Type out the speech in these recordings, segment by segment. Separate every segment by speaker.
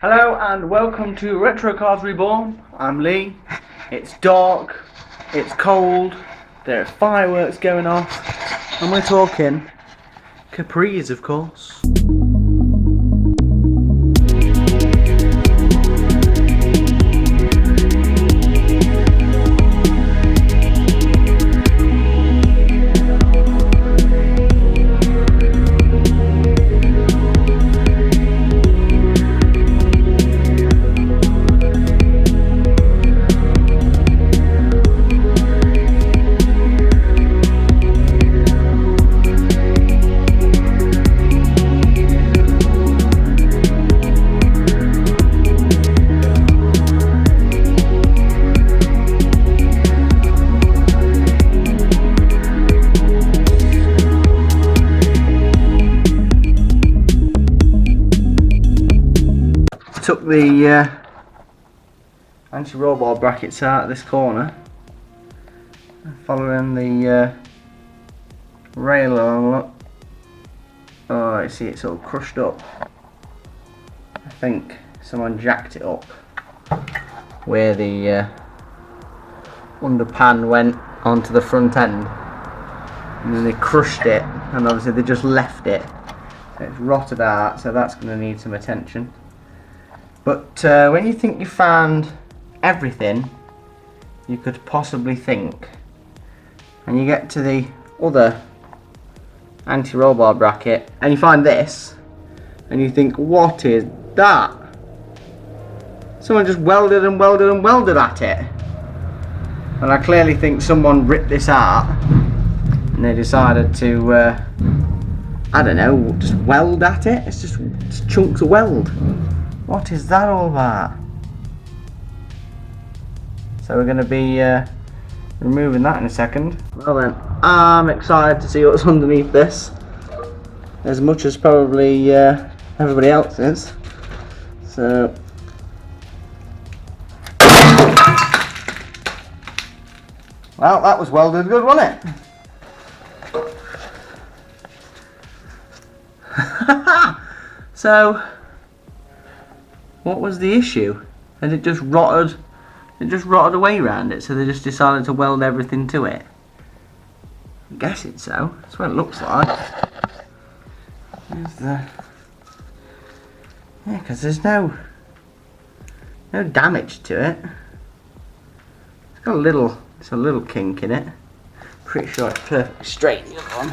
Speaker 1: Hello and welcome to Retro Cars Reborn. I'm Lee. It's dark, it's cold, there are fireworks going off, and we're talking Capris, of course. Took the anti-roll bar brackets out of this corner, following the rail along. Look, oh, you see it's all crushed up. I think someone jacked it up where the underpan went onto the front end, and then they crushed it, and obviously they just left it. So it's rotted out, so that's going to need some attention. But when you think you found everything you could possibly think, and you get to the other anti-roll bar bracket and you find this, and you think, what is that? Someone just welded and welded and welded at it. And I clearly think someone ripped this out and they decided to, I don't know, just weld at it. It's just chunks of weld. What is that all about? So we're going to be removing that in a second. Well then, I'm excited to see what's underneath this, as much as probably everybody else is. So well, that was welded good, wasn't it? So what was the issue? And it just rotted. It just rotted away around it, so they just decided to weld everything to it. I'm guessing so. That's what it looks like. There's the, yeah, because there's no damage to it. It's got a little kink in it. Pretty sure it's perfectly straight. The other one.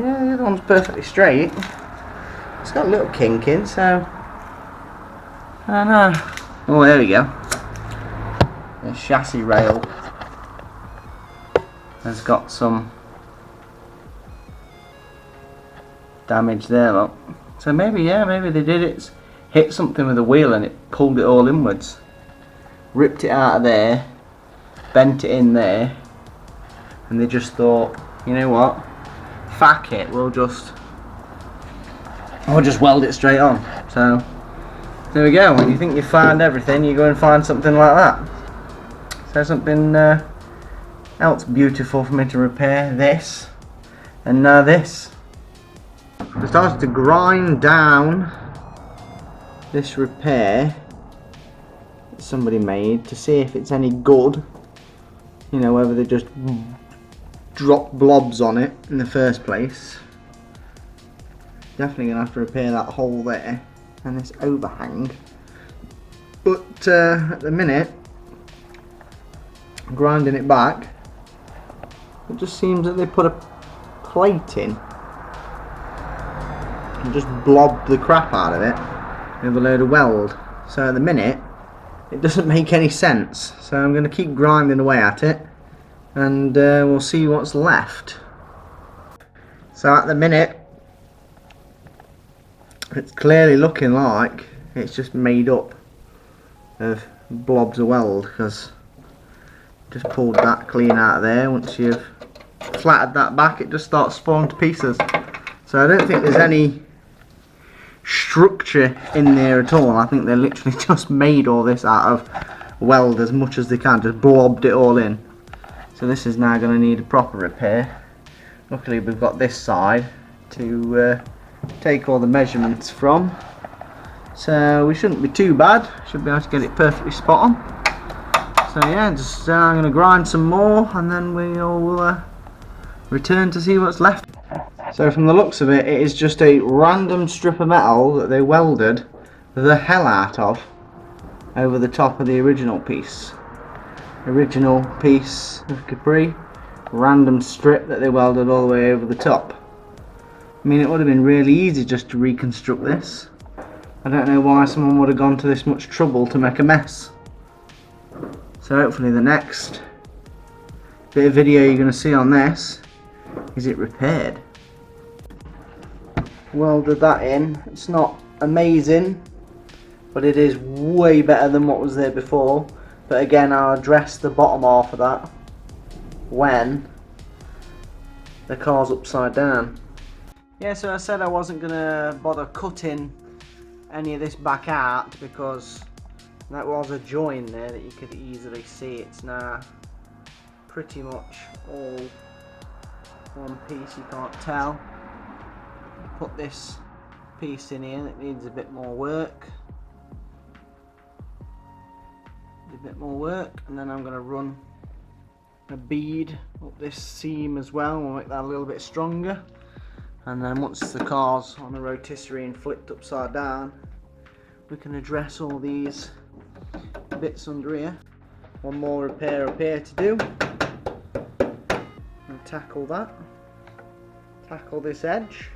Speaker 1: Yeah, the other one's perfectly straight. It's got a little kink in, so I don't know. Oh, there we go. The chassis rail has got some damage there, look. So maybe, yeah, maybe they did it. Hit something with the wheel and it pulled it all inwards. Ripped it out of there, bent it in there, and they just thought, you know what? Fuck it, we'll just weld it straight on. So there we go. When you think you found everything, you go and find something like that. So something else beautiful for me to repair. This, and now this. I started to grind down this repair that somebody made to see if it's any good. You know, whether they just dropped blobs on it in the first place. Definitely gonna have to repair that hole there and this overhang. But at the minute, grinding it back, it just seems that they put a plate in and just blobbed the crap out of it with a load of weld. So at the minute it doesn't make any sense, so I'm going to keep grinding away at it and we'll see what's left. So at the minute it's clearly looking like it's just made up of blobs of weld, because just pulled that clean out of there. Once you've flattened that back, it just starts falling to pieces. So I don't think there's any structure in there at all. I think they literally just made all this out of weld as much as they can, just blobbed it all in. So this is now going to need a proper repair. Luckily we've got this side to take all the measurements from. So we shouldn't be too bad. Should be able to get it perfectly spot on. So yeah, just I'm going to grind some more and then we'll return to see what's left. So from the looks of it, it is just a random strip of metal that they welded the hell out of over the top of the original piece. Original piece of Capri, random strip that they welded all the way over the top. I mean, it would have been really easy just to reconstruct this. I don't know why someone would have gone to this much trouble to make a mess. So hopefully the next bit of video you're going to see on this is it repaired. Welded that in. It's not amazing, but it is way better than what was there before. But again, I'll address the bottom half of that when the car's upside down. Yeah, so I said I wasn't going to bother cutting any of this back out because that was a join there that you could easily see. It's now pretty much all one piece, you can't tell. Put this piece in here that needs a bit more work. And then I'm going to run a bead up this seam as well. We'll make that a little bit stronger. And then once the car's on a rotisserie and flipped upside down, we can address all these bits under here. One more repair up here to do. And tackle that. Tackle this edge.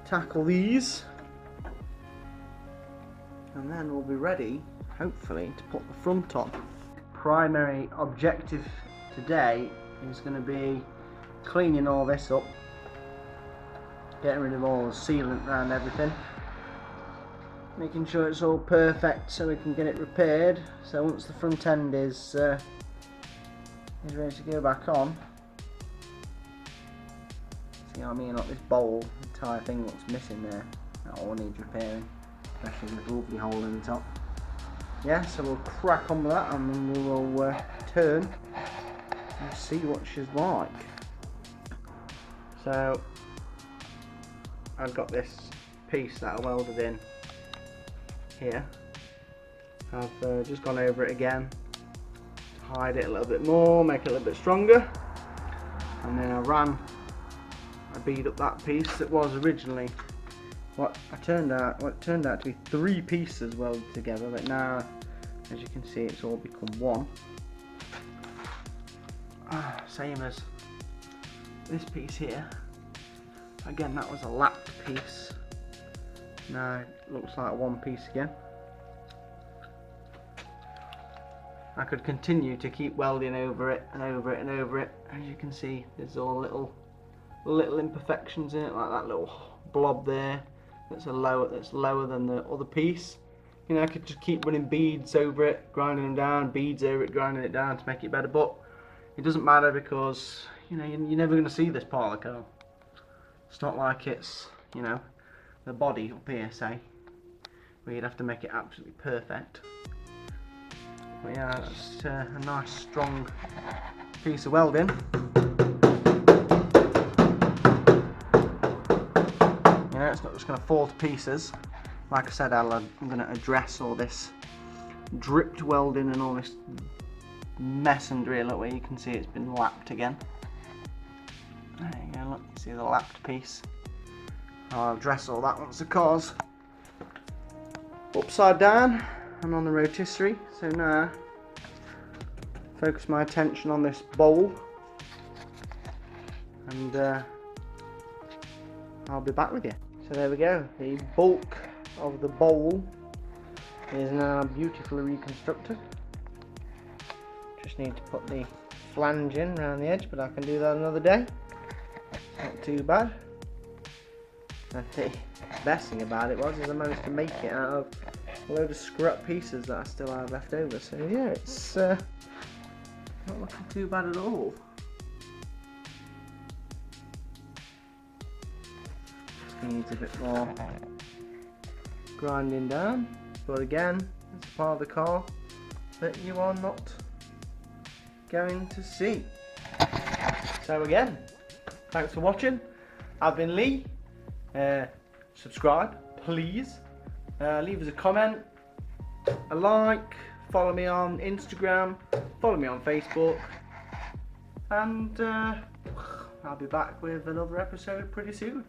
Speaker 1: Tackle these. And then we'll be ready, hopefully, to put the front on. Primary objective today is going to be cleaning all this up, getting rid of all the sealant around everything, making sure it's all perfect so we can get it repaired. So once the front end is ready to go back on, see what I mean, like this bowl, the entire thing looks missing there. That all needs repairing, especially with the lovely hole in the top. Yeah, so we'll crack on with that and then we will turn and see what she's like. So I've got this piece that I welded in here. I've just gone over it again to hide it a little bit more, make it a little bit stronger, and then I ran a bead up that piece that was originally what it turned out to be 3 pieces welded together, but now as you can see it's all become one. Same as this piece here. Again, that was a lapped piece. Now it looks like one piece again. I could continue to keep welding over it and over it and over it. As you can see, there's all little imperfections in it, like that little blob there that's lower than the other piece. You know, I could just keep running beads over it, grinding them down, beads over it, grinding it down to make it better, but it doesn't matter because, you know, you're never going to see this part of the car. It's not like it's, you know, the body up here, say, where you'd have to make it absolutely perfect. But yeah, that's a nice strong piece of welding. You know, it's not just going to fall to pieces. Like I said, I'm going to address all this dripped welding and all this mess under here. Look where you can see it's been lapped again. There you go, look, you see the lapped piece. I'll address all that once the car's upside down and on the rotisserie. So now, focus my attention on this bowl and I'll be back with you. So there we go, the bulk of the bowl is now beautifully reconstructed. Just need to put the flange in around the edge, but I can do that another day. Not too bad. And the best thing about it is I managed to make it out of a load of scrap pieces that I still have left over. So yeah, it's not looking too bad at all. Just needs a bit more grinding down, but again, it's part of the car that you are not going to see. So again, thanks for watching. I've been Lee. Subscribe, please. Leave us a comment, a like, follow me on Instagram, follow me on Facebook, and I'll be back with another episode pretty soon.